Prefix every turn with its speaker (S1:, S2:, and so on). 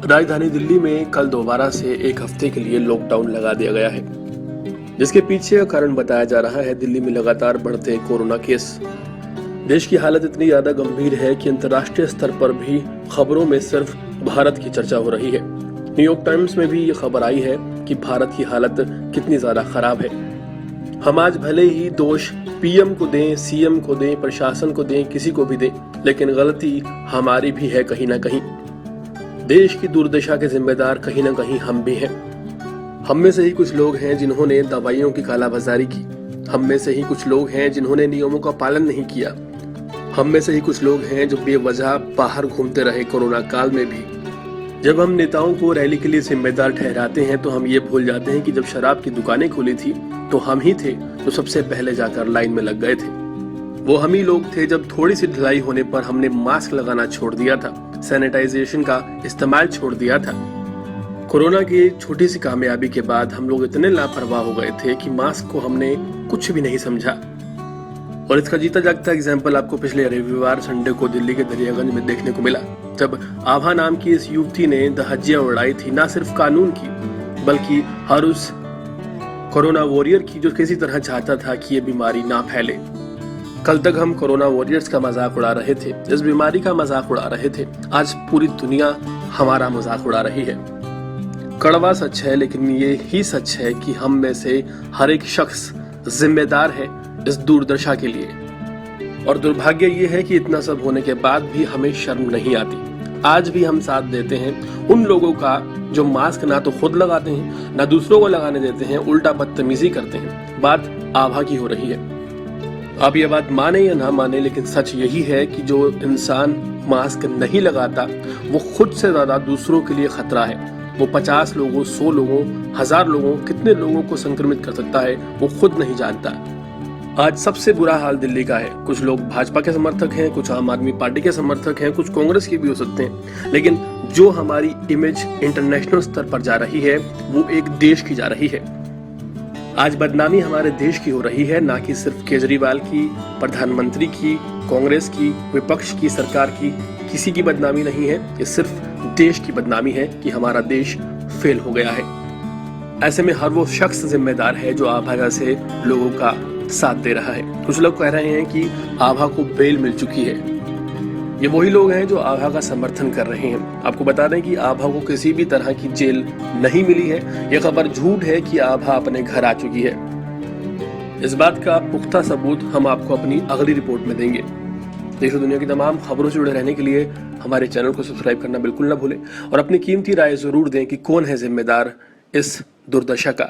S1: राजधानी दिल्ली में कल दोबारा से एक हफ्ते के लिए लॉकडाउन लगा दिया गया है, जिसके पीछे का कारण बताया जा रहा है दिल्ली में लगातार बढ़ते कोरोना केस। देश की हालत इतनी ज्यादा गंभीर है कि अंतर्राष्ट्रीय स्तर पर भी खबरों में सिर्फ भारत की चर्चा हो रही है। न्यूयॉर्क टाइम्स में भी ये खबर आई है कि भारत की हालत कितनी ज्यादा खराब है। हम आज भले ही दोष पीएम को दें, सीएम को दें, प्रशासन को दें, किसी को भी दें, लेकिन गलती हमारी भी है कहीं ना कहीं। देश की दुर्दशा के जिम्मेदार कहीं ना कहीं हम भी हैं। हम में से ही कुछ लोग हैं जिन्होंने दवाइयों की कालाबाजारी की। हम में से ही कुछ लोग हैं जिन्होंने नियमों का पालन नहीं किया। हम में से ही कुछ लोग हैं जो बेवजह बाहर घूमते रहे कोरोना काल में भी। जब हम नेताओं को रैली के लिए जिम्मेदार ठहराते हैं तो हम ये भूल जाते हैं कि जब शराब की दुकानें खुली थी तो हम ही थे जो सबसे पहले जाकर लाइन में लग गए थे। वो हम ही लोग थे जब थोड़ी सी ढिलाई होने पर हमने मास्क लगाना छोड़ दिया था, सैनिटाइजेशन का इस्तेमाल छोड़ दिया था। कोरोना की छोटी सी कामयाबी के बाद हम लोग इतने लापरवाह हो गए थे कि मास्क को हमने कुछ भी नहीं समझा। और इसका जीता जागता एग्जाम्पल आपको पिछले रविवार संडे को दिल्ली के दरियागंज में देखने को मिला, जब आभा नाम की इस युवती ने धज्जियां उड़ाई थी, ना सिर्फ कानून की बल्कि हर उस कोरोना वॉरियर की जो किसी तरह चाहता था कि ये बीमारी ना फैले। कल तक हम कोरोना वॉरियर्स का मजाक उड़ा रहे थे, इस बीमारी का मजाक उड़ा रहे थे। आज पूरी दुनिया हमारा मजाक उड़ा रही है। कड़वा सच है, लेकिन ये ही सच है कि हम में से हर एक शख्स जिम्मेदार है इस दुर्दशा के लिए। और दुर्भाग्य ये है कि इतना सब होने के बाद भी हमें शर्म नहीं आती। आज भी हम साथ देते हैं उन लोगों का जो मास्क ना तो खुद लगाते हैं ना दूसरों को लगाने देते हैं, उल्टा बदतमीजी करते हैं। बात आभा की हो रही है। आप ये बात माने या ना माने, लेकिन सच यही है कि जो इंसान मास्क नहीं लगाता वो खुद से ज्यादा दूसरों के लिए खतरा है। वो 50 लोगों, 100 लोगों, 1000 लोगों, कितने लोगों को संक्रमित कर सकता है वो खुद नहीं जानता। आज सबसे बुरा हाल दिल्ली का है। कुछ लोग भाजपा के समर्थक हैं, कुछ आम आदमी पार्टी के समर्थक हैं, कुछ कांग्रेस के भी हो सकते हैं, लेकिन जो हमारी इमेज इंटरनेशनल स्तर पर जा रही है वो एक देश की जा रही है। आज बदनामी हमारे देश की हो रही है, ना कि सिर्फ केजरीवाल की, प्रधानमंत्री की, कांग्रेस की, विपक्ष की, सरकार की। किसी की बदनामी नहीं है, ये सिर्फ देश की बदनामी है कि हमारा देश फेल हो गया है। ऐसे में हर वो शख्स जिम्मेदार है जो आभा जैसे लोगों का साथ दे रहा है। कुछ लोग कह रहे हैं कि आभा को बेल मिल चुकी है। ये वही लोग हैं जो आभा का समर्थन कर रहे हैं। आपको बता दें कि आभा को किसी भी तरह की जेल नहीं मिली है। यह खबर झूठ है कि आभा अपने घर आ चुकी है। इस बात का पुख्ता सबूत हम आपको अपनी अगली रिपोर्ट में देंगे। देश और दुनिया की तमाम खबरों से जुड़े रहने के लिए हमारे चैनल को सब्सक्राइब करना बिल्कुल ना भूलें और अपनी कीमती राय जरूर दें कि कौन है जिम्मेदार इस दुर्दशा का।